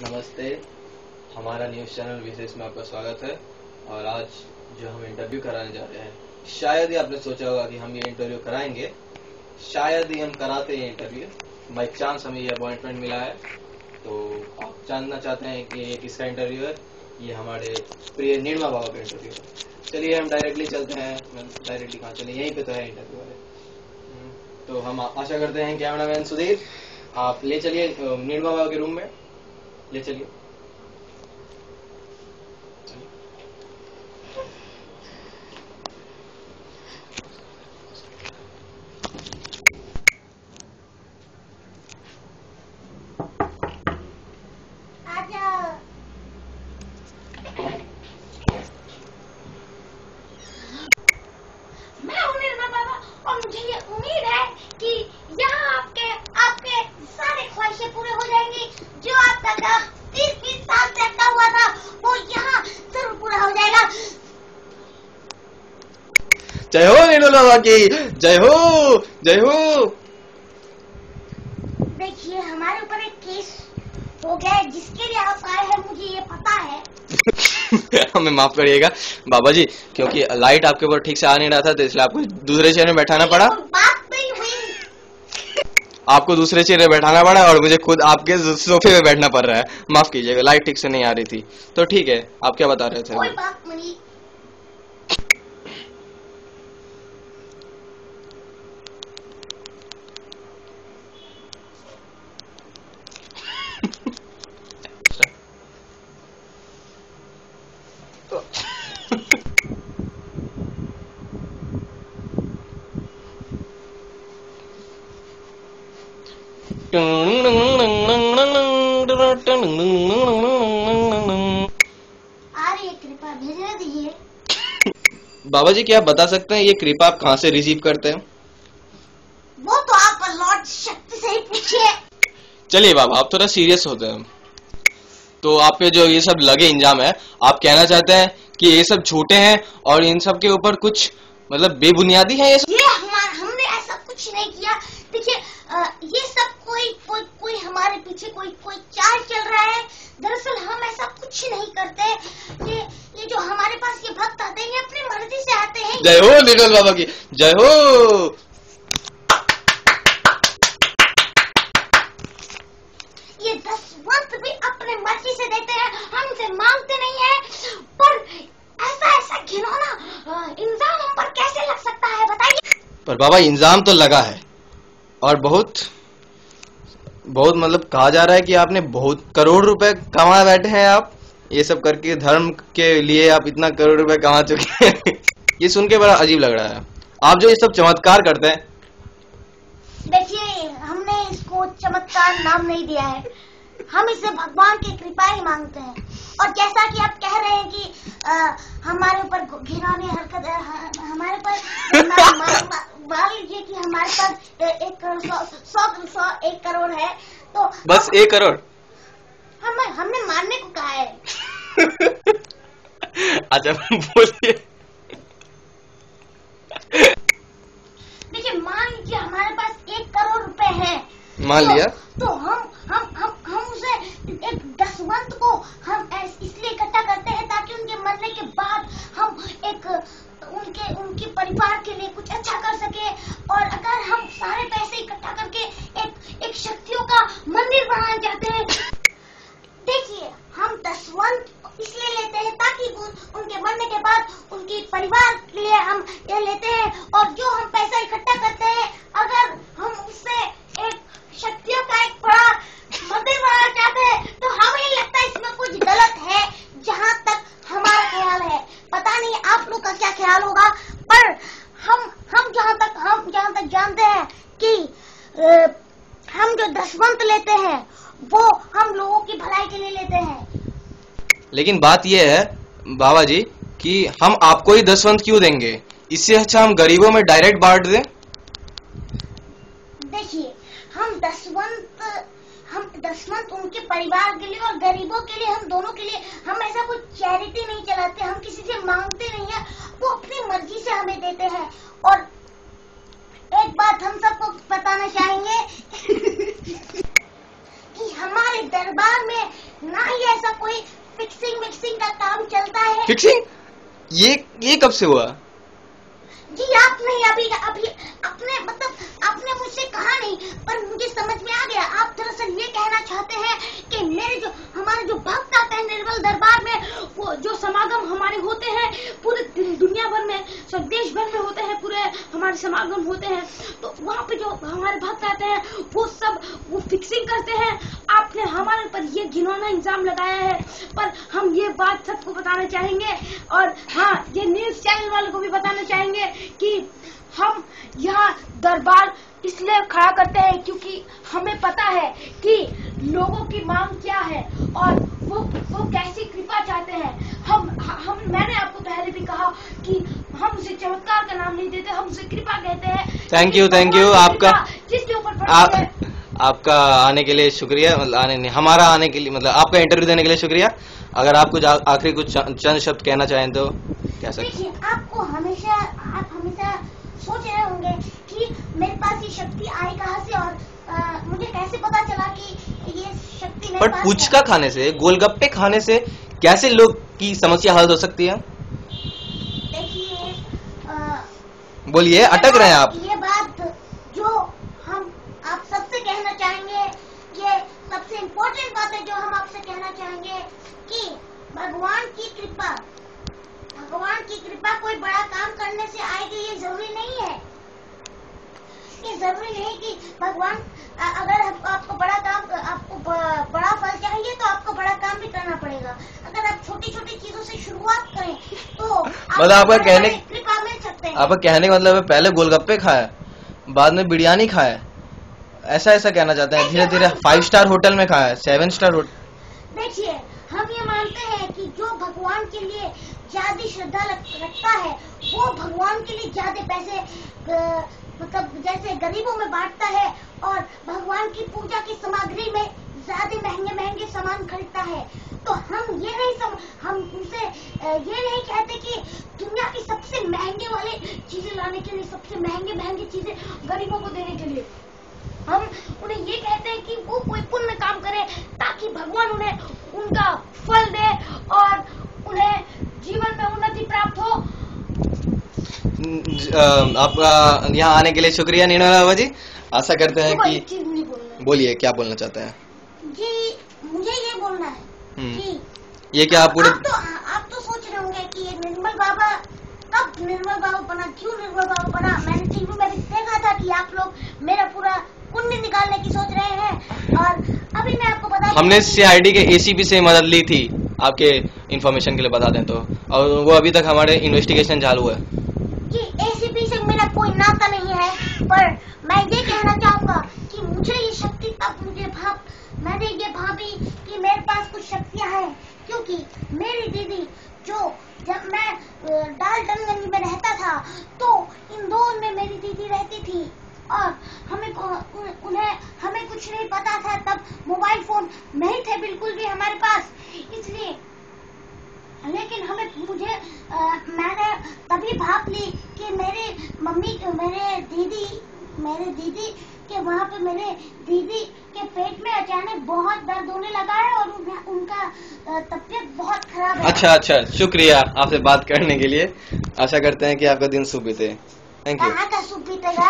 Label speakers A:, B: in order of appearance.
A: नमस्ते, हमारा news channel विशेष में आपका स्वागत है। और आज जो हम इंटरव्यू कराने जा रहे हैं, शायद ही आपने सोचा होगा कि हम ये इंटरव्यू कराएंगे, शायद ही हम कराते हैं इंटरव्यू। बाई चांस हमें ये अपॉइंटमेंट मिला है। तो आप जानना चाहते हैं कि ये किसका इंटरव्यू है? ये हमारे प्रिय निर्मा बाबा का इंटरव्यू है। चलिए हम डायरेक्टली चलते हैं। डायरेक्टली कहाँ चले, यहीं पे तो है इंटरव्यू वाले। तो हम आशा करते हैं कैमरामैन सुधीर आप ले चलिए निर्मा बाबा के रूम में, ले चलिए।
B: मैं हूं निर्मा बाबा और मुझे ये उम्मीद है कि यहाँ आपके सारे ख्वाहिशें पूरे हो जाएंगी। जो आपका काम 30-20 साल से अटका हुआ था वो यहाँ जरूर पूरा हो जाएगा।
A: जय हो निर्मल बाबा की, जय हो जय हो।
B: देखिए हमारे ऊपर एक केस हो गया है जिसके लिए आप आए हैं, मुझे ये पता है।
A: हमें माफ करिएगा बाबा जी, क्योंकि लाइट आपके ऊपर ठीक से आ नहीं रहा था तो इसलिए आपको दूसरे चेयर में बैठाना पड़ा।
B: बात नहीं हुई।
A: आपको दूसरे चेयर में बैठाना पड़ा और मुझे खुद आपके सोफे में बैठना पड़ रहा है। माफ कीजिएगा, लाइट ठीक से नहीं आ रही थी। तो ठीक है, आप क्या बता रहे थे?
B: कोई बात नहीं। कृपा भेजने दीजिए।
A: बाबा जी क्या आप बता सकते हैं ये कृपा आप कहाँ से रिसीव करते हैं?
B: वो तो आप लॉर्ड शक्ति से ही पूछिए।
A: चलिए बाबा, आप थोड़ा सीरियस होते हैं। तो आप पे जो ये सब लगे इंजाम है, आप कहना चाहते हैं कि ये सब झूठे हैं और इन सब के ऊपर कुछ मतलब बेबुनियादी है ये सब?
B: हमने ऐसा कुछ नहीं किया। देखिए ये सब कोई हमारे पीछे कोई चाल चल रहा है। दरअसल हम ऐसा कुछ नहीं करते। ये जो हमारे पास ये भक्त आते हैं ये अपनी मर्जी से आते हैं।
A: जय हो निर्मल बाबा की, जय हो।
B: ये दसवंत भी अपने मर्जी से देते हैं, हमसे मांगते नहीं है। पर ऐसा घिनौना इंजाम हम पर कैसे लग सकता है बताइए?
A: पर बाबा इंजाम तो लगा है और बहुत मतलब कहा जा रहा है कि आपने बहुत करोड़ रुपए कमा बैठे हैं। आप ये सब करके धर्म के लिए आप इतना करोड़ रुपए कमा चुके हैं। ये सुन के बड़ा अजीब लग रहा है। आप जो ये सब चमत्कार करते हैं।
B: देखिए हमने इसको चमत्कार नाम नहीं दिया है, हम इसे भगवान की कृपा ही मांगते हैं। और जैसा कि आप कह रहे हैं कि हमारे ऊपर घिनौनी हरकत, हमारे पर मान लीजिए कि हमारे पास 1 करोड़ 1 करोड़ है तो
A: बस 1 करोड़
B: हमने मानने को कहा है।
A: अच्छा बोलिए।
B: देखिए मान लीजिए हमारे पास 1 करोड़ रुपए है,
A: मान लिया
B: तो हम उसे एक दसवंत को हम इसलिए इकट्ठा करते हैं ताकि उनके मरने के बाद हम एक उनके परिवार के लिए कुछ अच्छा कर सके। और अगर हम सारे पैसे इकट्ठा करके एक शक्तियों का मंदिर बनाना चाहते हैं। देखिए हम दसवंत इसलिए लेते हैं ताकि उनके मरने के बाद उनके परिवार के लिए हम ये लेते हैं। और जो हम पैसा इकट्ठा करते हैं, अगर हम उससे एक शक्तियों का एक बड़ा मंदिर बनाना चाहते हैं तो हमें लगता है इसमें कुछ गलत है। जहाँ तक हमारा ख्याल है, पता नहीं आप लोग का क्या ख्याल होगा, पर हम जहाँ तक जानते हैं कि हम जो दसवंत लेते हैं वो हम लोगों की भलाई के लिए लेते हैं।
A: लेकिन बात यह है बाबा जी कि हम आपको ही दसवंत क्यों देंगे? इससे अच्छा हम गरीबों में डायरेक्ट बांट दें।
B: देखिए हम दसवंत उनके परिवार के लिए और गरीबों के लिए, हम दोनों के लिए, हम ऐसा कोई चैरिटी नहीं चलाते, हम किसी से मांगते नहीं है, वो अपनी मर्जी से हमें देते हैं। और एक बात हम सबको बताना चाहेंगे कि हमारे दरबार में ना फिक्सिंग का काम चलता है।
A: फिक्सिंग? ये कब से हुआ?
B: जी आपने अभी आपने मुझसे कहा नहीं, पर मुझे समझ में आ गया। आप दरअसल ये कहना चाहते हैं कि हमारे जो भक्त आते हैं निर्मल दरबार में, वो जो समागम हमारे होते हैं पूरे दुनिया भर में, सब देश भर में होते हैं, पूरे हमारे समागम होते हैं, तो वहाँ पे जो हमारे भक्त आते हैं वो फिक्सिंग करते हैं। आपने हमारे पर ये घिनौना इल्जाम लगाया है, पर हम ये बात सबको बताना चाहेंगे, और हाँ, ये न्यूज चैनल वालों को भी बताना चाहेंगे कि हम यहाँ दरबार इसलिए खड़ा करते हैं क्योंकि हमें पता है कि लोगों की मांग क्या है और वो कैसी कृपा चाहते हैं। मैंने आपको पहले भी कहा कि हम उसे चमत्कार का नाम नहीं देते, हम उसे कृपा कहते हैं।
A: थैंक यू आपका
B: जिसके ऊपर
A: आपका आने के लिए शुक्रिया, हमारा आने के लिए, मतलब आपका इंटरव्यू देने के लिए शुक्रिया। अगर आप कुछ आखिरी कुछ चंद शब्द कहना चाहें तो क्या सकते?
B: देखिए, आप हमेशा सोच रहे होंगे कि मेरे पास ये शक्ति आई कहाँ से, और मुझे कैसे पता चला कि ये शक्ति मेरे पास है।
A: पुचका खाने से, गोलगप्पे खाने से कैसे लोग की समस्या हल हो सकती है?
B: देखिए,
A: बोलिए, अटक रहे हैं आप।
B: ये बात जो हम आप सबसे कहना चाहेंगे, ये सबसे इम्पोर्टेंट बात है जो हम आपसे कहना चाहेंगे कि भगवान की कृपा कोई बड़ा काम करने से आएगी, ये जरूरी नहीं है। ये जरूरी नहीं कि भगवान, अगर आपको बड़ा फल चाहिए तो आपको बड़ा काम भी करना पड़ेगा। अगर आप छोटी छोटी चीजों से शुरुआत करें तो
A: मतलब आपका
B: कृपा मिल सकते हैं।
A: आपका कहने का मतलब है पहले गोलगप्पे खाए, बाद में बिरयानी खाए, ऐसा कहना चाहते हैं? धीरे धीरे 5 स्टार होटल में खाए, 7 स्टार होटल।
B: देखिए, हम ये मानते हैं कि जो भगवान के लिए ज्यादा श्रद्धा रखता है वो भगवान के लिए ज्यादा पैसे मतलब जैसे गरीबों में बांटता है, और भगवान की पूजा की सामग्री में ज्यादा महंगे सामान खरीदता है। तो हम उनसे ये नहीं कहते कि दुनिया की सबसे महंगे वाले चीजें लाने के लिए, सबसे महंगी चीजें गरीबों को देने के लिए, हम उन्हें ये कहते हैं कि वो कोई पुण्य काम करे ताकि भगवान उन्हें उनका फल दे और उन्हें जीवन में उन्नति प्राप्त हो।
A: आपका यहाँ आने के लिए शुक्रिया निर्मला बाबा जी। आशा करते हैं कि बोलिए, क्या बोलना चाहते हैं? जी,
B: मुझे ये बोलना है कि
A: ये क्या आप
B: तो सोच रहे होंगे कि ये निर्मल बाबा कब निर्मल बाबा बना, क्यों निर्मल बाबा बना। मैंने टीवी में भी देखा था कि आप लोग मेरा पूरा पुण्य निकालने की सोच रहे हैं, और अभी मैं आपको बता,
A: हमने CID के ACP से मदद ली थी, आपके इंफॉर्मेशन के लिए बता दें तो, और वो अभी तक हमारे इन्वेस्टिगेशन चालू है।
B: जी, ACP से मेरा कोई नाता नहीं है, पर मैं ये कहना चाहूँगा कि मुझे ये शक्ति मैंने ये भाभी कि मेरे पास कुछ शक्तियाँ हैं, क्योंकि मेरी दीदी जब मैं डाल्टनगंज में रहता था तो इंदौर में मेरी दीदी रहती थी, और हमें कुछ नहीं पता था, तब मोबाइल फोन नहीं थे बिल्कुल भी हमारे पास, इसलिए लेकिन मैंने तभी भाप ली कि मेरे दीदी के वहाँ पे मेरे दीदी के पेट में अचानक बहुत दर्द होने लगा है और उनका तबीयत बहुत खराब है।
A: अच्छा, शुक्रिया आपसे बात करने के लिए। आशा करते हैं कि आपका दिन शुभ बीते। Thank you.
B: कहाँ का शुभ बीतेगा।